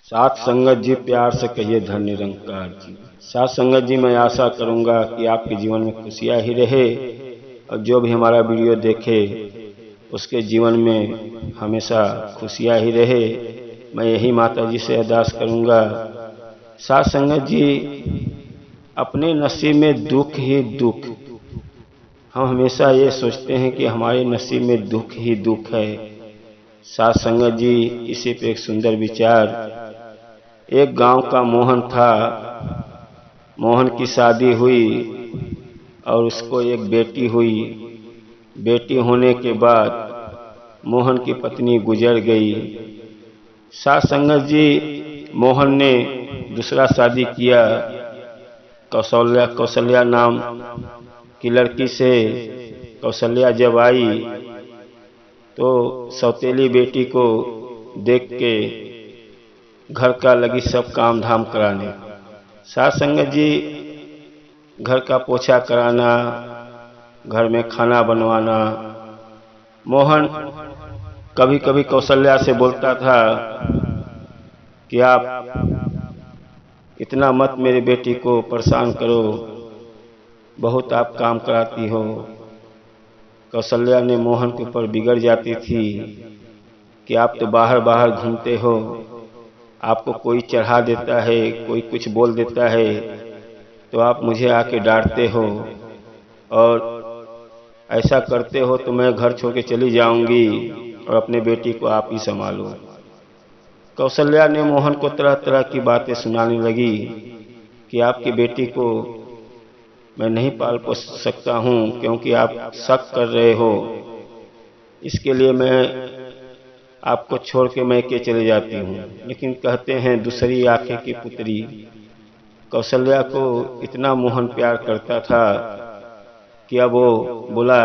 साथ संगत जी, प्यार से कहिए धन निरंकार जी। साथ संगत जी, मैं आशा करूंगा कि आपके जीवन में खुशियां ही रहे और जो भी हमारा वीडियो देखे उसके जीवन में हमेशा खुशियां ही रहे। मैं यही माता जी से अरदास करूंगा। साथ संगत जी, अपने नसीब में दुख ही दुख। हम हमेशा ये सोचते हैं कि हमारे नसीब में दुख ही दुख है। साथ संगत जी, इसी पे एक सुंदर विचार। एक गांव का मोहन था। मोहन की शादी हुई और उसको एक बेटी हुई। बेटी होने के बाद मोहन की पत्नी गुजर गई। साथ संगत जी, मोहन ने दूसरा शादी किया कौशल्या कौशल्या नाम की लड़की से। कौशल्या जब आई तो सौतेली बेटी को देख के घर का लगी सब काम धाम कराने। साथ संगत जी, घर का पोछा कराना, घर में खाना बनवाना। मोहन कभी कभी कौशल्या से बोलता था कि आप इतना मत मेरी बेटी को परेशान करो, बहुत आप काम कराती हो। कौशल्या ने मोहन के ऊपर बिगड़ जाती थी कि आप तो बाहर बाहर घूमते हो, आपको कोई चढ़ा देता है, कोई कुछ बोल देता है तो आप मुझे आके डांटते हो और ऐसा करते हो तो मैं घर छोड़ के चली जाऊंगी और अपने बेटी को आप ही संभालो। कौशल्या ने मोहन को तरह तरह की बातें सुनाने लगी कि आपकी बेटी को मैं नहीं पाल पोस सकता हूँ क्योंकि आप शक कर रहे हो, इसके लिए मैं आपको छोड़ के मैके चले जाती हूँ। लेकिन कहते हैं दूसरी आंखें की पुतरी। कौशल्या को इतना मोहन प्यार करता था कि अब वो बोला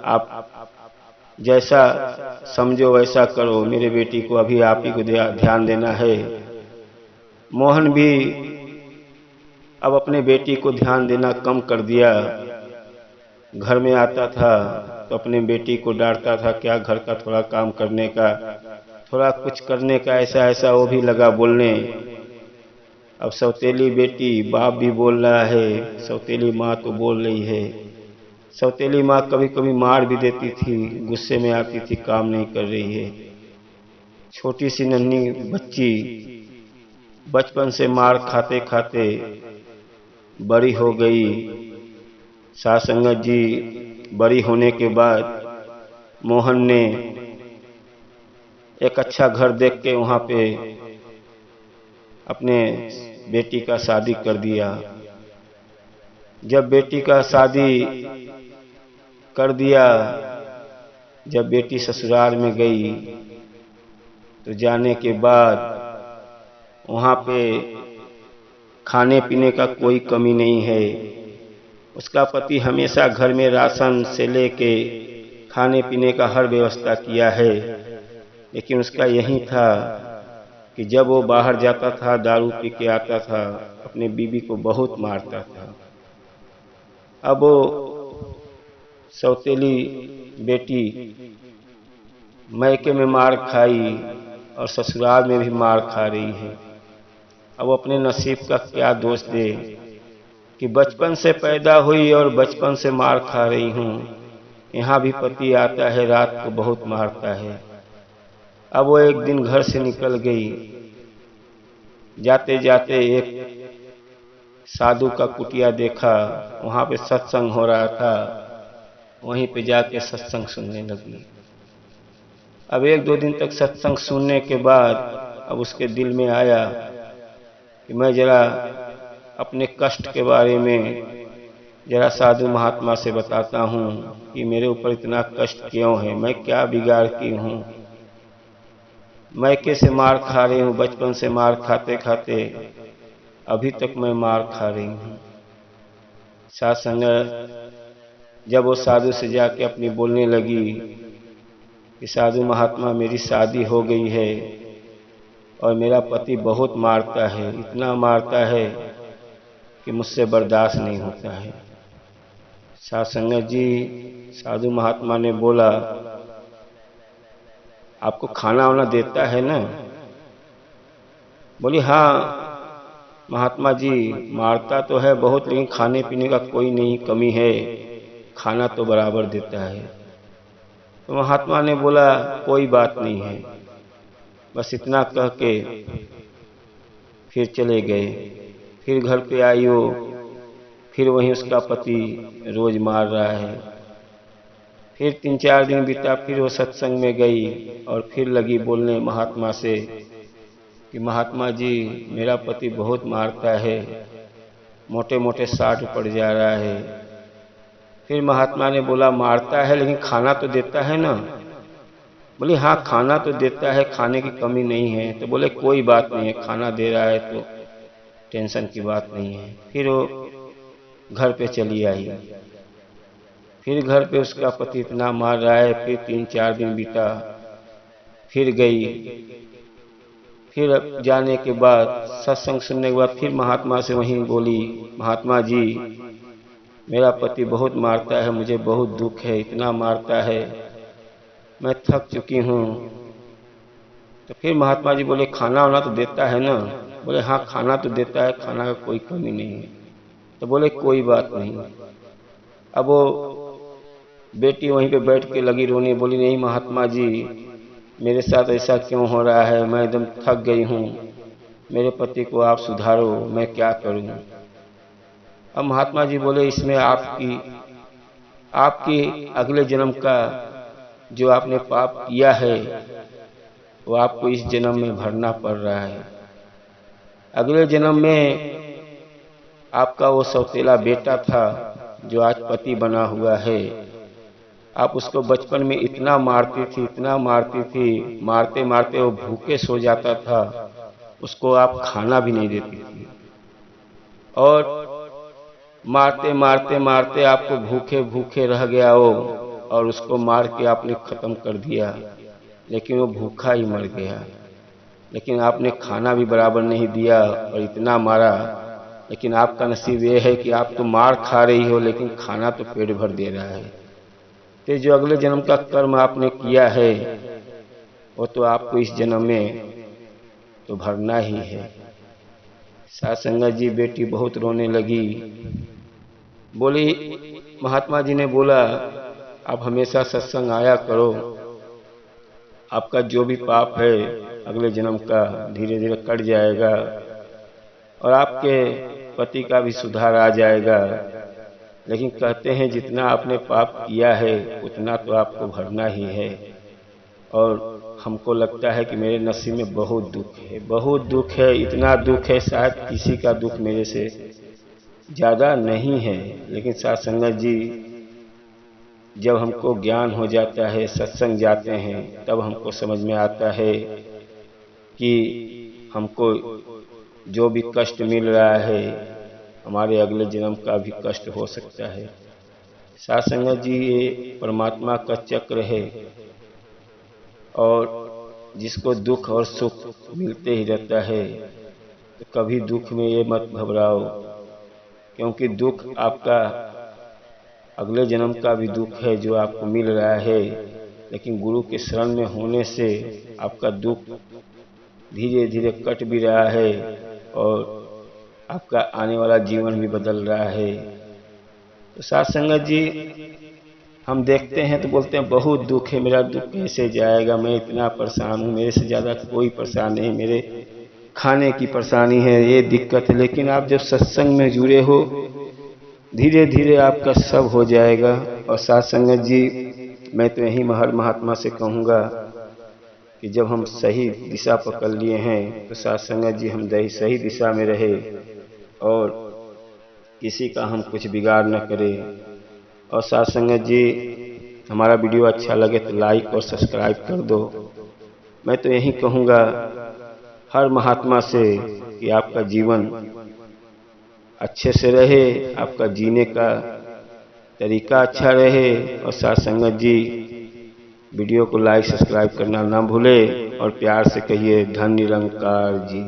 आप जैसा समझो वैसा करो, मेरे बेटी को अभी आप ही को ध्यान देना है। मोहन भी अब अपने बेटी को ध्यान देना कम कर दिया। घर में आता था तो अपने बेटी को डांटता था, क्या घर का थोड़ा काम करने का, थोड़ा कुछ करने का, ऐसा ऐसा वो भी लगा बोलने। अब सौतेली बेटी, बाप भी बोल रहा है, सौतेली माँ तो बोल रही है। सौतेली माँ कभी कभी मार भी देती थी, गुस्से में आती थी काम नहीं कर रही है। छोटी सी नन्ही बच्ची बचपन से मार खाते खाते बड़ी हो गई। साथ संगत जी, बड़ी होने के बाद मोहन ने एक अच्छा घर देख के वहाँ पे अपने बेटी का शादी कर दिया। जब बेटी का शादी कर दिया, जब बेटी ससुराल में गई तो जाने के बाद वहाँ पे खाने पीने का कोई कमी नहीं है। उसका पति हमेशा घर में राशन से लेके खाने पीने का हर व्यवस्था किया है। लेकिन उसका यही था कि जब वो बाहर जाता था, दारू पी के आता था, अपने बीबी को बहुत मारता था। अब वो सौतेली बेटी मैके में मार खाई और ससुराल में भी मार खा रही है। अब अपने नसीब का क्या दोष दे कि बचपन से पैदा हुई और बचपन से मार खा रही हूँ। यहाँ भी पति आता है, रात को बहुत मारता है। अब वो एक दिन घर से निकल गई, जाते जाते एक साधु का कुटिया देखा, वहाँ पे सत्संग हो रहा था, वहीं पे जाके सत्संग सुनने लगी। अब एक दो दिन तक सत्संग सुनने के बाद अब उसके दिल में आया कि मैं जरा अपने कष्ट के बारे में जरा साधु महात्मा से बताता हूँ कि मेरे ऊपर इतना कष्ट क्यों है, मैं क्या बिगाड़ की हूँ। मैके से मार खा रही हूँ, बचपन से मार खाते खाते अभी तक मैं मार खा रही हूँ। साथ संगत, जब वो साधु से जाके अपनी बोलने लगी कि साधु महात्मा मेरी शादी हो गई है और मेरा पति बहुत मारता है, इतना मारता है कि मुझसे बर्दाश्त नहीं होता है। साथ संगत जी, साधु महात्मा ने बोला आपको खाना वाना देता है ना? बोली हाँ महात्मा जी, मारता तो है बहुत, लेकिन खाने पीने का कोई नहीं कमी है, खाना तो बराबर देता है। तो महात्मा ने बोला कोई बात नहीं है, बस इतना कह के फिर चले गए। फिर घर पे आई वो, फिर वहीं उसका पति रोज मार रहा है। फिर 3-4 दिन बीता, फिर वो सत्संग में गई और फिर लगी बोलने महात्मा से कि महात्मा जी मेरा पति बहुत मारता है, मोटे मोटे 60 पड़ जा रहा है। फिर महात्मा ने बोला मारता है लेकिन खाना तो देता है ना? बोली हाँ खाना तो देता है, खाने की कमी नहीं है। तो बोले कोई बात नहीं है, खाना दे रहा है तो टेंशन की बात नहीं है। फिर वो घर पे चली आई। फिर घर पे उसका पति इतना मार रहा है। फिर 3-4 दिन बीता, फिर गई। फिर जाने के बाद सत्संग सुनने के बाद फिर महात्मा से वहीं बोली महात्मा जी मेरा पति बहुत मारता है, मुझे बहुत दुख है, इतना मारता है, मैं थक चुकी हूँ। तो फिर महात्मा जी बोले खाना वाना तो देता है ना? बोले हाँ खाना तो देता है, खाना का कोई कमी नहीं है। तो बोले कोई बात नहीं। अब वो बेटी वहीं पे बैठ के लगी रोने, बोली नहीं महात्मा जी मेरे साथ ऐसा क्यों हो रहा है, मैं एकदम थक गई हूँ, मेरे पति को आप सुधारो, मैं क्या करूँ। अब महात्मा जी बोले इसमें आपकी अगले जन्म का जो आपने पाप किया है वो आपको इस जन्म में भरना पड़ रहा है। अगले जन्म में आपका वो सौतेला बेटा था जो आज पति बना हुआ है, आप उसको बचपन में इतना मारती थी, इतना मारती थी, मारते मारते वो भूखे सो जाता था, उसको आप खाना भी नहीं देती थी। और मारते मारते मारते आपको भूखे भूखे रह गया वो, और उसको मार के आपने खत्म कर दिया, लेकिन वो भूखा ही मर गया। लेकिन आपने खाना भी बराबर नहीं दिया और इतना मारा। लेकिन आपका नसीब ये है कि आप तो मार खा रही हो लेकिन खाना तो पेट भर दे रहा है। तो जो अगले जन्म का कर्म आपने किया है वो तो आपको इस जन्म में तो भरना ही है। साथ संगत जी बेटी बहुत रोने लगी। बोली महात्मा जी ने बोला आप हमेशा सत्संग आया करो, आपका जो भी पाप है अगले जन्म का धीरे धीरे कट जाएगा और आपके पति का भी सुधार आ जाएगा। लेकिन कहते हैं जितना आपने पाप किया है उतना तो आपको भरना ही है। और हमको लगता है कि मेरे नसीब में बहुत दुख है, बहुत दुख है, इतना दुख है शायद किसी का दुख मेरे से ज़्यादा नहीं है। लेकिन साथ संगत जी जब हमको ज्ञान हो जाता है, सत्संग जाते हैं, तब हमको समझ में आता है कि हमको जो भी कष्ट मिल रहा है हमारे अगले जन्म का भी कष्ट हो सकता है। साथ संगत जी ये परमात्मा का चक्र है और जिसको दुख और सुख मिलते ही रहता है, तो कभी दुख में ये मत घबराओ, क्योंकि दुख आपका अगले जन्म का भी दुख है जो आपको मिल रहा है। लेकिन गुरु के शरण में होने से आपका दुख धीरे धीरे कट भी रहा है और आपका आने वाला जीवन भी बदल रहा है। तो साथ संगत जी हम देखते हैं तो बोलते हैं बहुत दुख है, मेरा दुख कैसे जाएगा, मैं इतना परेशान हूँ, मेरे से ज़्यादा कोई परेशान नहीं, मेरे खाने की परेशानी है, ये दिक्कत है। लेकिन आप जब सत्संग में जुड़े हो धीरे धीरे आपका सब हो जाएगा। और साथ संगत जी मैं तो यही हर महात्मा से कहूँगा कि जब हम सही दिशा पकड़ लिए हैं तो साथ संगत जी हम सही दिशा में रहे और किसी का हम कुछ बिगाड़ न करें। और साथ संगत जी हमारा वीडियो अच्छा लगे तो लाइक और सब्सक्राइब कर दो। मैं तो यही कहूँगा हर महात्मा से कि आपका जीवन अच्छे से रहे, आपका जीने का तरीका अच्छा रहे। और साथ संगत जी वीडियो को लाइक सब्सक्राइब करना ना भूले और प्यार से कहिए धन निरंकार जी।